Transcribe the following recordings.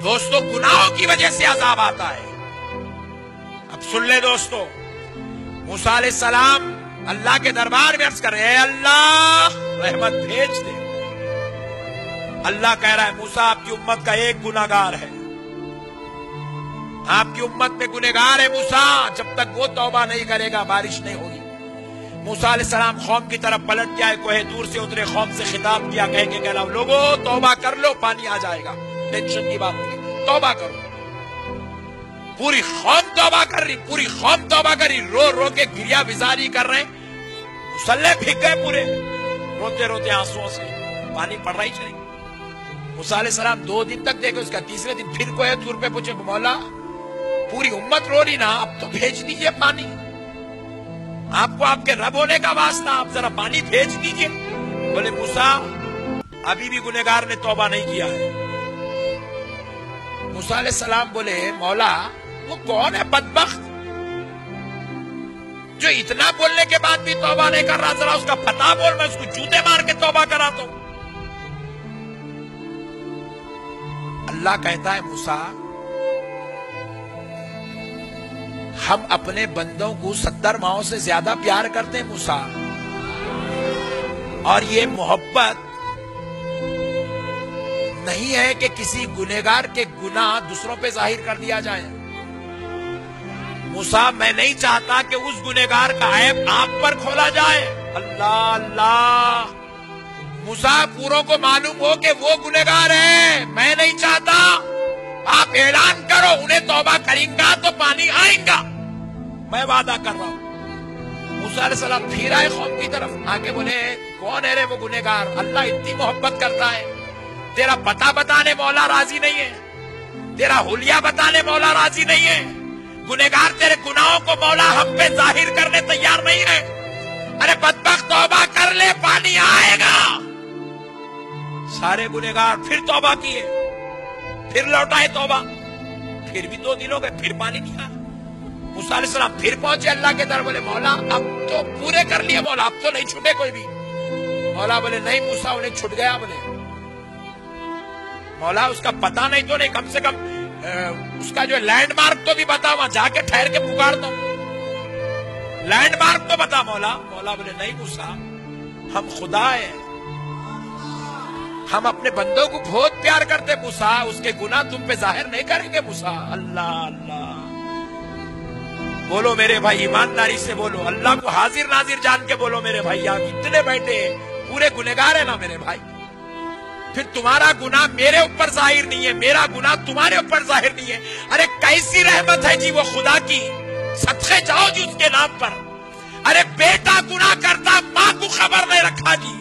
دوستو گناہوں کی وجہ سے عذاب آتا ہے. اب سن لے دوستو، موسیٰ علیہ السلام اللہ کے دربار میں عرض کر رہے ہیں اللہ رحمت بھیج دے. اللہ کہہ رہا ہے موسیٰ آپ کی امت کا ایک گناہگار ہے، آپ کی امت میں گنہگار ہے موسیٰ، جب تک وہ توبہ نہیں کرے گا بارش نہیں ہوگی. موسیٰ علیہ السلام قوم کی طرف پلٹ گیا، کوہ دور سے اترے، قوم سے خطاب کیا، کہہ کے کہنا لوگو توبہ کر لو پانی آ جائے گا، ٹینشن کی بات نہیں، توبہ کرو. پوری قوم توبہ کر رہی، پوری قوم توبہ کر رہی، رو رو کے گریا بزاری کر رہے، مسلح بھیگ گئے پورے، روتے روتے آنسوؤں سے، پانی پڑ رہا ہی چلی. موسیٰ علیہ السلام 2 دن تک دیکھو، اس کا تیسرے دن پھر کوہ طور پہ پوچھے مولا پوری امت رو رہی نا، اب تو بھیج دیجئے پانی، آپ کو آپ کے رب ہونے کا واسطہ آپ ذرا پانی بھیج دیجئے. بولے موسیٰ ابھی بھی گنہگار نے توبہ نہیں کیا ہے. موسیٰ علیہ السلام بولے مولا وہ کون ہے بدبخت جو اتنا بولنے کے بعد بھی توبہ نہیں کر رہا، ذرا اس کا پتہ بول، میں اس کو جوتے مار کے توبہ کراتا ہوں. اللہ کہتا ہے موسیٰ ہم اپنے بندوں کو 70 ماہوں سے زیادہ پیار کرتے ہیں موسیٰ، اور یہ محبت نہیں ہے کہ کسی گنہگار کے گناہ دوسروں پہ ظاہر کر دیا جائے. موسیٰ میں نہیں چاہتا کہ اس گنہگار کا عیب آپ پر کھولا جائے. اللہ اللہ، موسیٰ پوروں کو معلوم ہو کہ وہ گنہگار ہیں، میں نہیں چاہتا. آپ اعلان کرو انہیں توبہ کریں گا تو پانی آئیں گا، میں وعدہ کر رہا ہوں. موسیٰ علیہ السلام پھر آئے قوم کی طرف، آکے بولے کون ہے رے وہ گنہگار، اللہ اتنی محبت کرتا ہے، تیرا پتہ بتانے مولا راضی نہیں ہے، تیرا حلیہ بتانے مولا راضی نہیں ہے، گنہگار تیرے گناہوں کو مولا ہم پہ ظاہر کرنے تیار نہیں ہے. ارے بدبخت توبہ کر لے پانی آئے گا. سارے گنہگار پھر توبہ کیے، پھر لوٹائے توبہ، پھر بھی 2 دن ہو گئے، پھر پانی نہیں آیا. موسیٰ علیہ السلام پھر پہنچے اللہ کے در، بولے مولا اب تو پورے کر لیے مولا، اب تو نہیں چھوٹے کوئی بھی. مولا بولے نہیں موسیٰ انہیں چھوٹ گیا. بولے مولا اس کا پتہ نہیں تو نہیں، کم سے کم اس کا جو لینڈ مارک تو بھی بتا، وہاں جا کے ٹھہر کے پکارتا ہوں، لینڈ مارک تو بتا مولا. مولا بولے نہیں موسیٰ ہم خدا ہیں، ہم اپنے بندوں کو بہت پیار کرتے موسیٰ، اس کے گناہ تم پہ ظاہر نہیں کریں گے موسیٰ. اللہ اللہ، بولو میرے بھائی ایمانداری سے بولو، اللہ کو حاضر ناظر جان کے بولو میرے بھائی. آپ اتنے بیٹھے پورے گنہگار ہیں نا میرے بھائی، پھر تمہارا گناہ میرے اوپر ظاہر نہیں ہے، میرا گناہ تمہارے اوپر ظاہر نہیں ہے. ارے کیسی رحمت ہے جی وہ خدا کی، صدقے جاؤ جی اس کے نام پر. ارے بیٹا گناہ کرتا ماں کو خبر نہیں رکھا جی،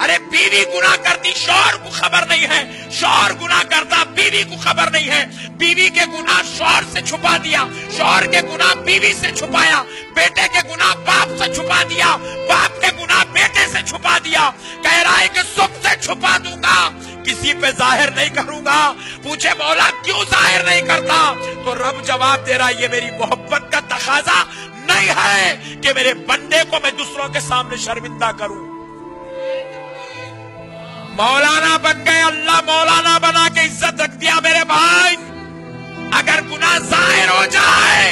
ارے بیوی گناہ کرتی شوہر کو خبر نہیں ہے، شوہر گناہ کرتا بیوی کو خبر نہیں ہے، بیوی کے گناہ شوہر سے چھپا دیا، شوہر کے گناہ بیوی سے چھپایا، بیٹے کے گناہ باپ سے چھپا دیا، باپ کے گناہ بیٹے سے چھپا دیا. کہہ رہا ہے کہ سب سے چھپا دوں گا، کسی پہ ظاہر نہیں کروں گا. پوچھے مولا کیوں ظاہر نہیں کرتا، تو رب جواب دے رہا یہ میری محبت کا تقاضا نہیں ہے کہ میرے بندے کو میں دوسروں کے سامنے شرمندہ کروں. مولانا بن گئے، اللہ مولانا بنا کے عزت رکھ دیا. میرے بھائی اگر گناہ ظاہر ہو جائے،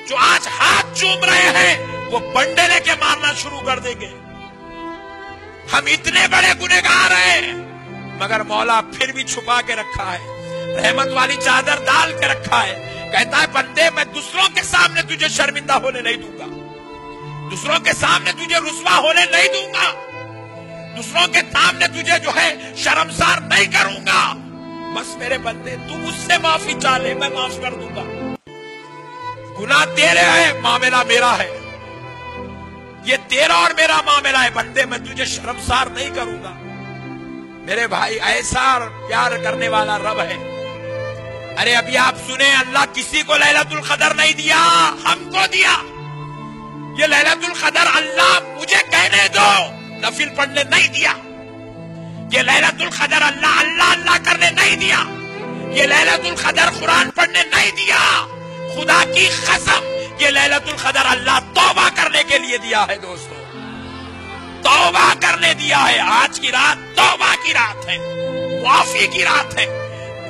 جو آج ہاتھ چوم رہے ہیں وہ بنڈے لے کے مارنا شروع کر دیں گے. ہم اتنے بڑے گنہگار ہیں مگر مولا پھر بھی چھپا کے رکھا ہے، رحمت والی چادر ڈال کے رکھا ہے. کہتا ہے بندے میں دوسروں کے سامنے تجھے شرمندہ ہونے نہیں دوں گا، دوسروں کے سامنے تجھے رسوا ہونے نہیں دوں گا، دوسروں کے سامنے تجھے جو ہے شرمسار نہیں کروں گا. بس میرے بندے تو مجھ سے معافی چاہ لے، میں معاف کر دوں گا. گناہ تیرے ہے، معاملہ میرا ہے، یہ تیرا اور میرا معاملہ ہے. بندے میں تجھے شرمسار نہیں کروں گا. میرے بھائی ایسا پیار کرنے والا رب ہے. ارے ابھی آپ سنیں، اللہ کسی کو لیلۃ القدر نہیں دیا، ہم کو دیا. یہ لیلۃ القدر اللہ مجھے کہنے دو نفل پڑھنے نہیں دیا. یہ لیلۃ القدر اللہ اللہ اللہ کرنے نہیں دیا. یہ لیلۃ القدر قرآن پڑھنے نہیں دیا. خدا کی قسم یہ لیلۃ القدر اللہ توبہ کرنے کے لیے دیا ہے دوستو، توبہ کرنے دیا ہے. آج کی رات توبہ کی رات ہے، معافی کی رات ہے.